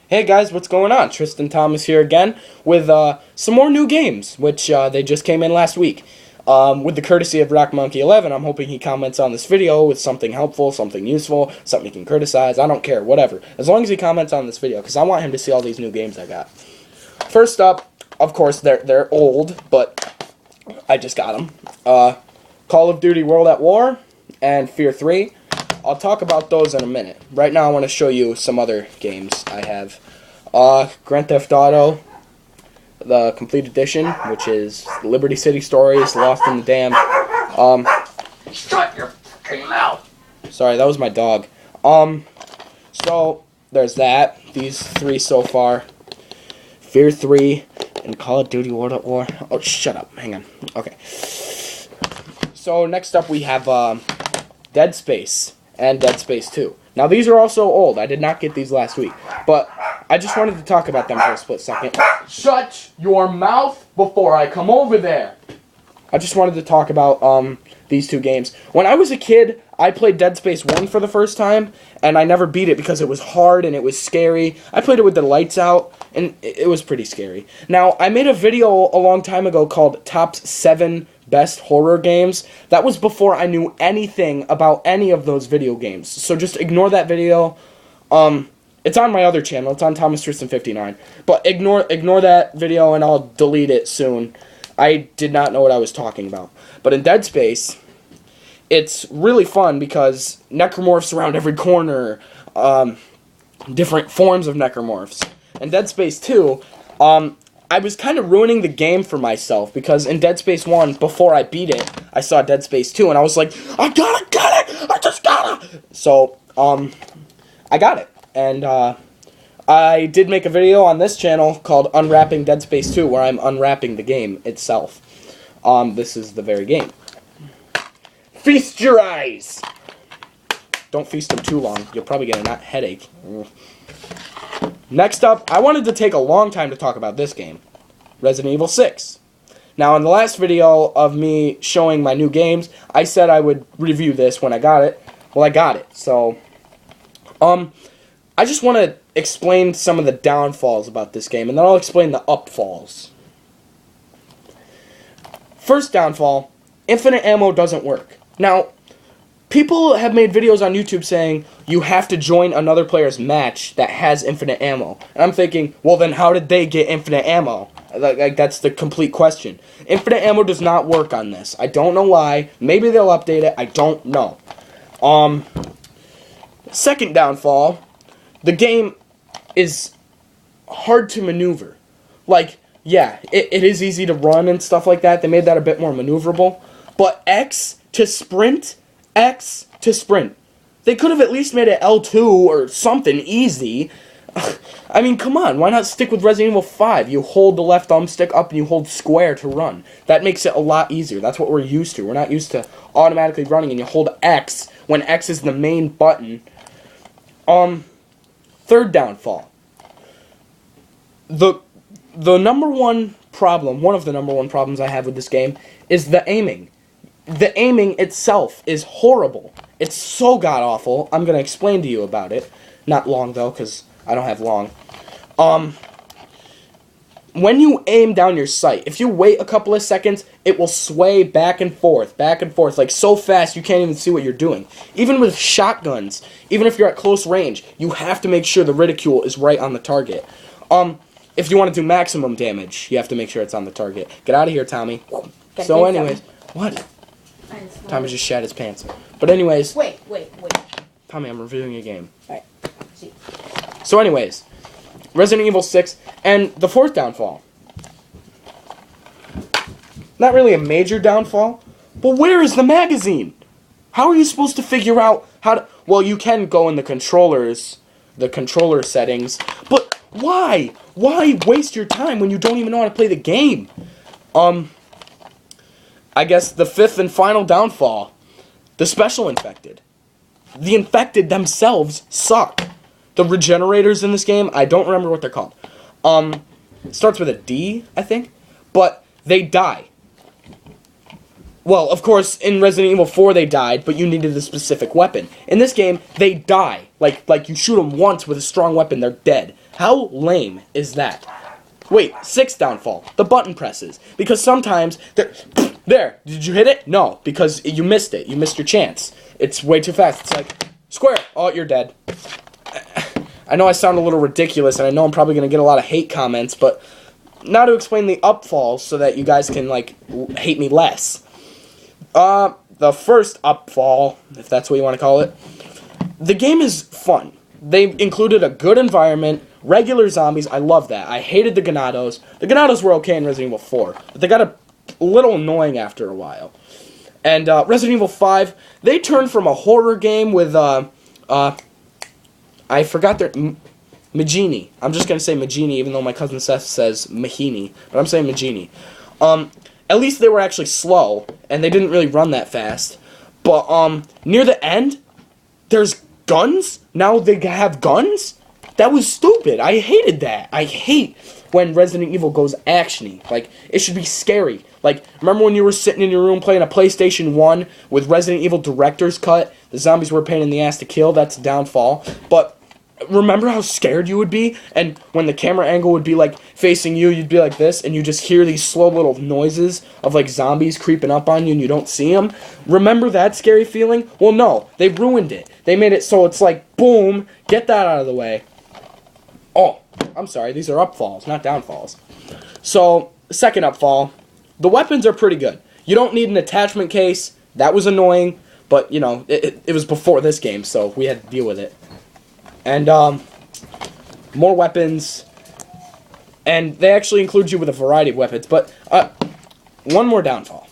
Hey guys, what's going on? Tristan Thomas here again with some more new games, which they just came in last week. With the courtesy of RockMonkey11, I'm hoping he comments on this video with something helpful, something useful, something he can criticize. I don't care, whatever. As long as he comments on this video, because I want him to see all these new games I got. First up, of course, they're old, but I just got them. Call of Duty World at War and Fear 3. I'll talk about those in a minute. Right now I want to show you some other games I have. Grand Theft Auto, the Complete Edition, which is Liberty City Stories, Lost in the Dam. Shut your fucking mouth! Sorry, that was my dog. So, there's that. These three so far. Fear 3 and Call of Duty World at War. Oh, shut up. Hang on. Okay. So, next up we have, Dead Space and Dead Space 2. Now, these are also old. I did not get these last week. But I just wanted to talk about them for a split second. Shut your mouth before I come over there! I just wanted to talk about these two games. When I was a kid, I played Dead Space 1 for the first time, and I never beat it because it was hard and it was scary. I played it with the lights out, and it was pretty scary. Now, I made a video a long time ago called Top 7 Best Horror Games. That was before I knew anything about any of those video games. So just ignore that video. It's on my other channel. It's on Thomas Tristan 59. But ignore that video and I'll delete it soon. I did not know what I was talking about. But in Dead Space, it's really fun because necromorphs around every corner, different forms of necromorphs. In Dead Space 2, I was kind of ruining the game for myself because in Dead Space 1, before I beat it, I saw Dead Space 2 and I was like, I gotta get it! I just gotta! So, I got it. And, I did make a video on this channel called Unwrapping Dead Space 2 where I'm unwrapping the game itself. This is the very game. Feast your eyes! Don't feast them too long. You'll probably get a headache. Next up, I wanted to take a long time to talk about this game. Resident Evil 6. Now, in the last video of me showing my new games, I said I would review this when I got it. Well, I got it. So, I just want to explain some of the downfalls about this game, and then I'll explain the upfalls. First downfall, infinite ammo doesn't work. Now, people have made videos on YouTube saying you have to join another player's match that has infinite ammo. And I'm thinking, well then how did they get infinite ammo? Like that's the complete question. Infinite ammo does not work on this. I don't know why. Maybe they'll update it. I don't know. Second downfall, the game is hard to maneuver. Like, yeah, it is easy to run and stuff like that. They made that a bit more maneuverable. But X to sprint, X to sprint. They could have at least made it L2 or something easy. I mean, come on, why not stick with Resident Evil 5? You hold the left thumbstick up and you hold square to run. That makes it a lot easier. That's what we're used to. We're not used to automatically running and you hold X when X is the main button. Third downfall. The number one problem, one of the number one problems I have with this game is the aiming. The aiming itself is horrible. It's so god-awful. I'm going to explain to you about it. Not long, though, because I don't have long. When you aim down your sight, if you wait a couple of seconds, it will sway back and forth, like so fast you can't even see what you're doing. Even with shotguns, even if you're at close range, you have to make sure the reticule is right on the target. If you want to do maximum damage, you have to make sure it's on the target. Get out of here, Tommy. So anyways, what? Tommy just shat his pants. But anyways... Wait. Tommy, I'm reviewing a game. Alright. See. So anyways, Resident Evil 6, and the fourth downfall. Not really a major downfall, but where is the magazine? How are you supposed to figure out how to... Well, you can go in the controller settings, but why? Why waste your time when you don't even know how to play the game? I guess the fifth and final downfall, the special infected. The infected themselves suck. The regenerators in this game, I don't remember what they're called. It starts with a D, I think, but they die. Well, of course, in Resident Evil 4 they died, but you needed a specific weapon. In this game, they die. Like you shoot them once with a strong weapon, they're dead. How lame is that? Wait, 6th downfall, the button presses. Because sometimes, there, did you hit it? No, because you missed it. You missed your chance. It's way too fast. It's like, square, oh, you're dead. I know I sound a little ridiculous, and I know I'm probably going to get a lot of hate comments, but now to explain the upfalls so that you guys can, like, hate me less. The first upfall, if that's what you want to call it, the game is fun. They included a good environment, regular zombies, I love that. I hated the Ganados. The Ganados were okay in Resident Evil 4, but they got a little annoying after a while. And Resident Evil 5, they turned from a horror game with, I forgot their... Magini. I'm just going to say Magini, even though my cousin Seth says Mahini. But I'm saying Magini. At least they were actually slow, and they didn't really run that fast. But, near the end, there's guns? Now they have guns? That was stupid. I hated that. I hate when Resident Evil goes action-y. Like, it should be scary. Like, remember when you were sitting in your room playing a PlayStation 1 with Resident Evil Director's Cut? The zombies were a pain in the ass to kill. That's a downfall. But remember how scared you would be? And when the camera angle would be, like, facing you, you'd be like this, and you just hear these slow little noises of, like, zombies creeping up on you, and you don't see them? Remember that scary feeling? Well, no. They ruined it. They made it so it's like, boom, get that out of the way. Oh, I'm sorry. These are upfalls, not downfalls. So, second upfall, the weapons are pretty good. You don't need an attachment case. That was annoying, but, you know, it was before this game, so we had to deal with it. And, more weapons, and they actually include you with a variety of weapons, but, one more downfall.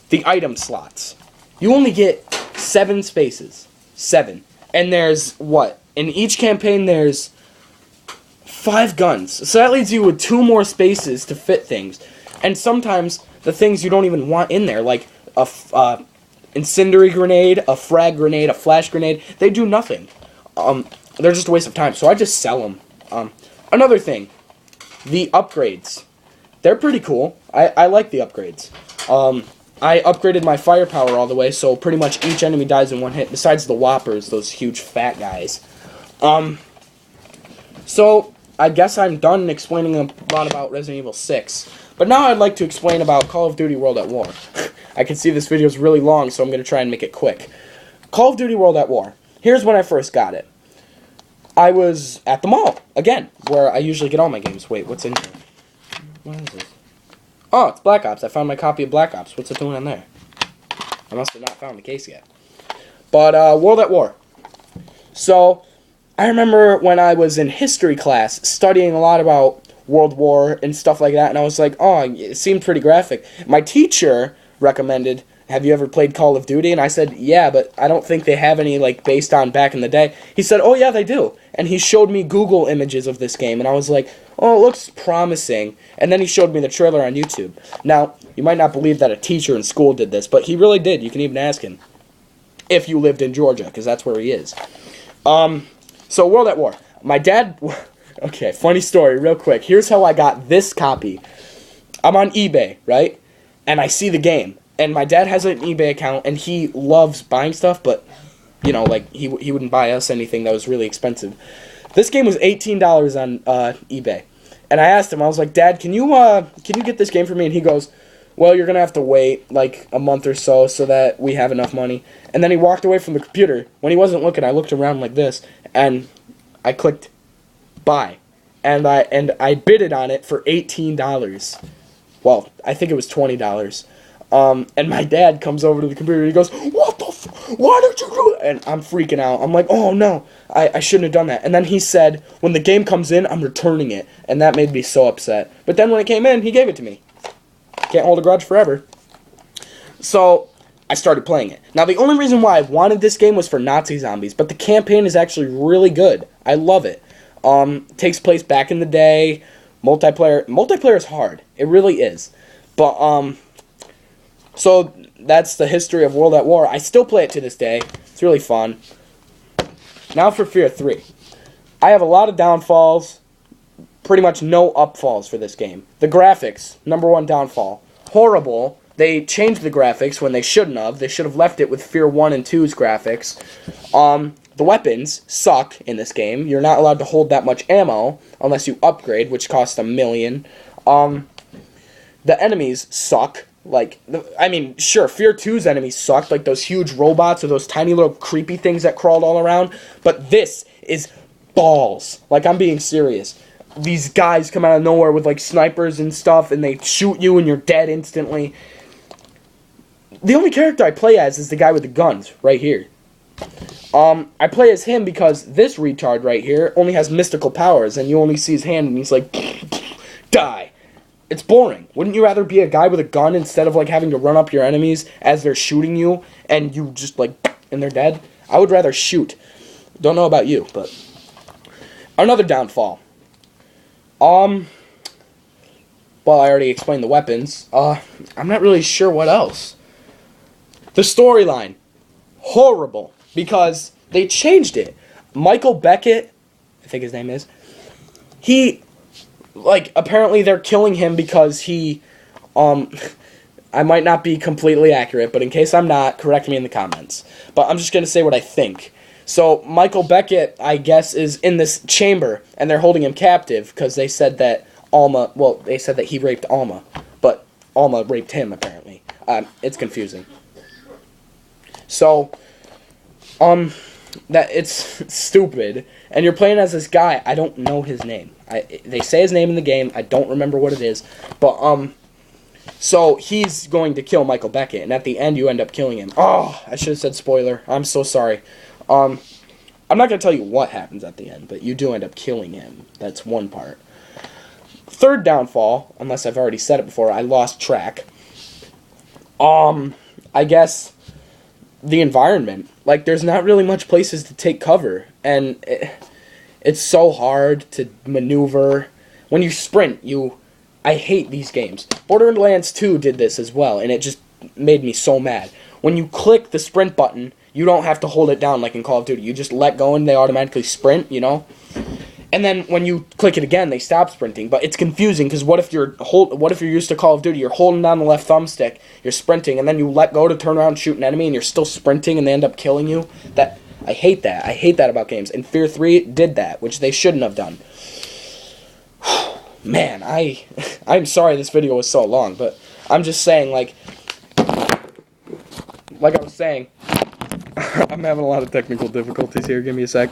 The item slots. You only get 7 spaces. 7. And there's, what? In each campaign, there's 5 guns. So that leaves you with 2 more spaces to fit things. And sometimes, the things you don't even want in there, like a, incendiary grenade, a frag grenade, a flash grenade, they do nothing. They're just a waste of time, so I just sell them. Another thing, the upgrades. They're pretty cool. I like the upgrades. I upgraded my firepower all the way, so pretty much each enemy dies in one hit, besides the Whoppers, those huge fat guys. So, I guess I'm done explaining a lot about Resident Evil 6. But now I'd like to explain about Call of Duty World at War. I can see this video is really long, so I'm going to try and make it quick. Call of Duty World at War. Here's when I first got it. I was at the mall, again, where I usually get all my games. Wait, what's in here? What is this? Oh, it's Black Ops. I found my copy of Black Ops. What's it doing in there? I must have not found the case yet. But, World at War. So, I remember when I was in history class, studying a lot about World War and stuff like that, and I was like, oh, it seemed pretty graphic. My teacher recommended, have you ever played Call of Duty? And I said, yeah, but I don't think they have any, like, based on back in the day. He said, oh, yeah, they do. And he showed me Google images of this game, and I was like, oh, it looks promising. And then he showed me the trailer on YouTube. Now, you might not believe that a teacher in school did this, but he really did. You can even ask him if you lived in Georgia, because that's where he is. So, World at War. My dad... Okay, funny story, real quick. Here's how I got this copy. I'm on eBay, right? And I see the game. And my dad has an eBay account, and he loves buying stuff, but, you know, like, he wouldn't buy us anything that was really expensive. This game was $18 on eBay. And I asked him, I was like, Dad, can you get this game for me? And he goes, well, you're going to have to wait, like, a month or so that we have enough money. And then he walked away from the computer. When he wasn't looking, I looked around like this, and I clicked buy. And I bid it on it for $18. Well, I think it was $20. And my dad comes over to the computer and he goes, what the why did you do it? And I'm freaking out. I'm like, oh no, I shouldn't have done that. And then he said, when the game comes in, I'm returning it. And that made me so upset. But then when it came in, he gave it to me. Can't hold a grudge forever. So, I started playing it. Now, the only reason why I wanted this game was for Nazi zombies, but the campaign is actually really good. I love it. Takes place back in the day. Multiplayer is hard. It really is. But, so that's the history of World at War. I still play it to this day. It's really fun. Now for Fear 3. I have a lot of downfalls. Pretty much no upfalls for this game. The graphics, number one downfall. Horrible. They changed the graphics when they shouldn't have. They should have left it with Fear 1 and 2's graphics. the weapons suck in this game. You're not allowed to hold that much ammo unless you upgrade, which costs $1 million. The enemies suck. Like, I mean, sure, Fear 2's enemies sucked, like those huge robots or those tiny little creepy things that crawled all around. But this is balls. Like, I'm being serious. These guys come out of nowhere with, like, snipers and stuff, and they shoot you and you're dead instantly. The only character I play as is the guy with the guns, right here. I play as him because this retard right here only has mystical powers, and you only see his hand, and he's like, die. It's boring. Wouldn't you rather be a guy with a gun instead of, like, having to run up your enemies as they're shooting you, and you just, like, and they're dead? I would rather shoot. Don't know about you, but... Another downfall. Well, I already explained the weapons. I'm not really sure what else. The storyline. Horrible. Because they changed it. Michael Beckett, I think his name is, he... Like, apparently they're killing him because he, I might not be completely accurate, but in case I'm not, correct me in the comments. But I'm just going to say what I think. So, Michael Beckett, I guess, is in this chamber, and they're holding him captive, because they said that they said that he raped Alma, but Alma raped him, apparently. It's confusing. So, that it's stupid, and you're playing as this guy. I don't know his name. They say his name in the game. I don't remember what it is, but so he's going to kill Michael Beckett, and at the end you end up killing him. Oh, I should have said spoiler. I'm so sorry. I'm not gonna tell you what happens at the end, but you do end up killing him. That's one part. Third downfall, unless I've already said it before, I lost track. I guess the environment. Like, there's not really much places to take cover, and it's so hard to maneuver. When you sprint, I hate these games. Borderlands 2 did this as well, and it just made me so mad. When you click the sprint button, you don't have to hold it down like in Call of Duty. You just let go and they automatically sprint, you know? And then when you click it again, they stop sprinting. But it's confusing because what if you're used to Call of Duty? You're holding down the left thumbstick, you're sprinting, and then you let go to turn around and shoot an enemy, and you're still sprinting, and they end up killing you. I hate that. I hate that about games. And Fear 3 did that, which they shouldn't have done. Man, I'm sorry this video was so long, but I'm just saying, like I was saying, I'm having a lot of technical difficulties here. Give me a sec.